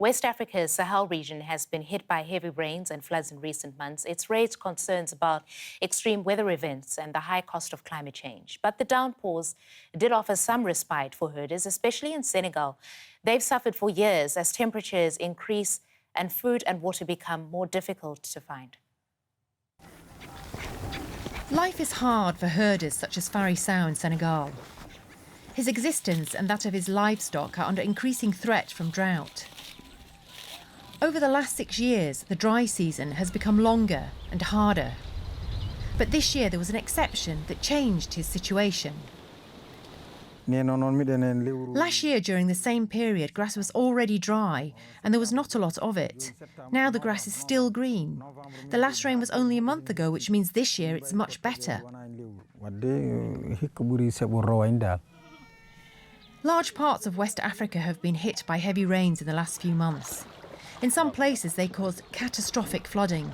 West Africa's Sahel region has been hit by heavy rains and floods in recent months. It's raised concerns about extreme weather events and the high cost of climate change. But the downpours did offer some respite for herders, especially in Senegal. They've suffered for years as temperatures increase and food and water become more difficult to find. Life is hard for herders such as Farissou in Senegal. His existence and that of his livestock are under increasing threat from drought. Over the last 6 years, the dry season has become longer and harder. But this year there was an exception that changed his situation. Last year, during the same period, grass was already dry and there was not a lot of it. Now the grass is still green. The last rain was only a month ago, which means this year it's much better. Large parts of West Africa have been hit by heavy rains in the last few months. In some places, they caused catastrophic flooding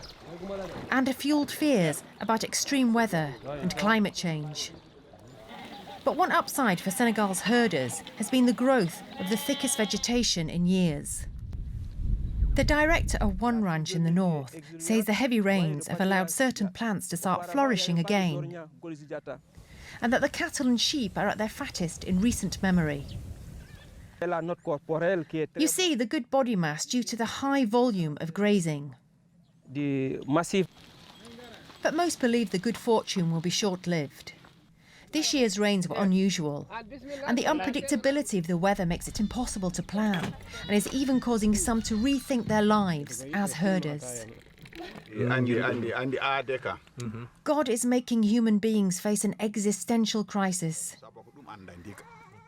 and have fueled fears about extreme weather and climate change. But one upside for Senegal's herders has been the growth of the thickest vegetation in years. The director of one ranch in the north says the heavy rains have allowed certain plants to start flourishing again, and that the cattle and sheep are at their fattest in recent memory. You see the good body mass due to the high volume of grazing. But most believe the good fortune will be short-lived. This year's rains were unusual, and the unpredictability of the weather makes it impossible to plan, and is even causing some to rethink their lives as herders. God is making human beings face an existential crisis.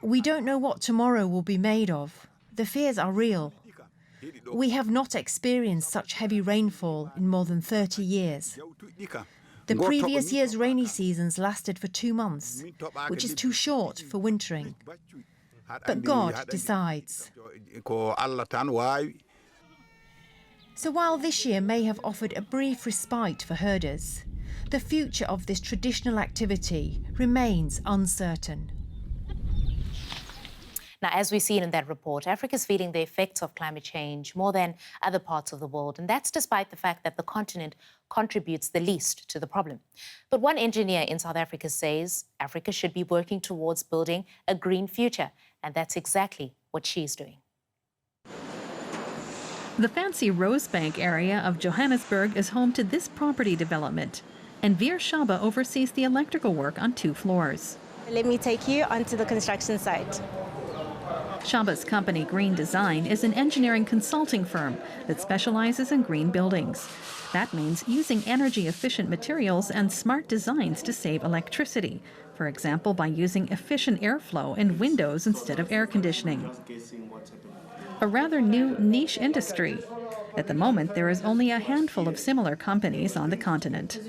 We don't know what tomorrow will be made of. The fears are real. We have not experienced such heavy rainfall in more than 30 years. The previous year's rainy seasons lasted for 2 months, which is too short for wintering. But God decides. So while this year may have offered a brief respite for herders, the future of this traditional activity remains uncertain. Now, as we've seen in that report, Africa is feeling the effects of climate change more than other parts of the world, and that's despite the fact that the continent contributes the least to the problem. But one engineer in South Africa says Africa should be working towards building a green future, and that's exactly what she's doing. The fancy Rosebank area of Johannesburg is home to this property development, and Vere Shaba oversees the electrical work on 2 floors. Let me take you onto the construction site. Shaba's company, Green Design, is an engineering consulting firm that specializes in green buildings. That means using energy-efficient materials and smart designs to save electricity, for example, by using efficient airflow in windows instead of air conditioning. A rather new niche industry. At the moment, there is only a handful of similar companies on the continent.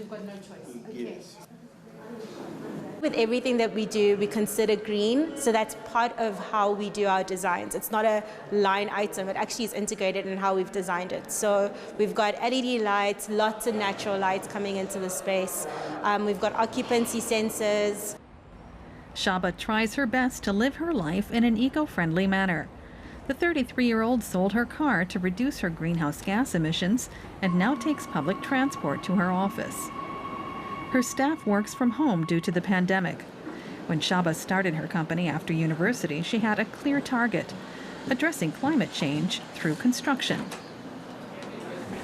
With everything that we do, we consider green, so that's part of how we do our designs. It's not a line item, it actually is integrated in how we've designed it. So we've got LED lights, lots of natural lights coming into the space. We've got occupancy sensors. Shaba tries her best to live her life in an eco-friendly manner. The 33-year-old sold her car to reduce her greenhouse gas emissions and now takes public transport to her office. Her staff works from home due to the pandemic. When Shaba started her company after university, she had a clear target: addressing climate change through construction.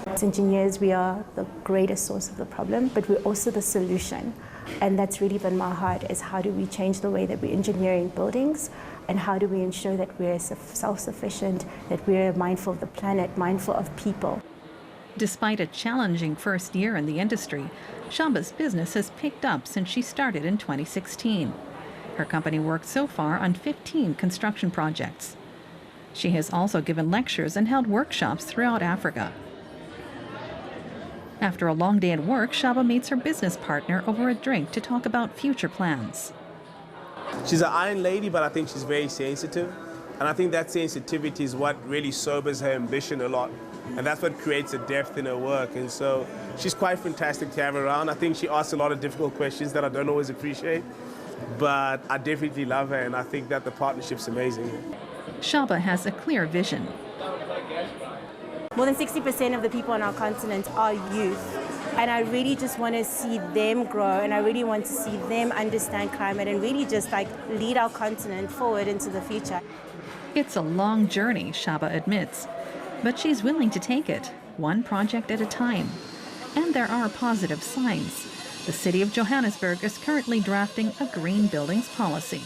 As engineers, we are the greatest source of the problem, but we're also the solution. And that's really been my heart, is how do we change the way that we're engineering buildings, and how do we ensure that we're self-sufficient, that we're mindful of the planet, mindful of people. Despite a challenging first year in the industry, Shaba's business has picked up since she started in 2016. Her company worked so far on 15 construction projects. She has also given lectures and held workshops throughout Africa. After a long day at work, Shaba meets her business partner over a drink to talk about future plans. She's an iron lady, but I think she's very sensitive. And I think that sensitivity is what really sobers her ambition a lot. And that's what creates a depth in her work. And so she's quite fantastic to have around. I think she asks a lot of difficult questions that I don't always appreciate. But I definitely love her, and I think that the partnership's amazing. Shaba has a clear vision. More than 60% of the people on our continent are youth. And I really just want to see them grow, and I really want to see them understand climate and really just like lead our continent forward into the future. It's a long journey, Shaba admits, but she's willing to take it, one project at a time. And there are positive signs. The city of Johannesburg is currently drafting a green buildings policy.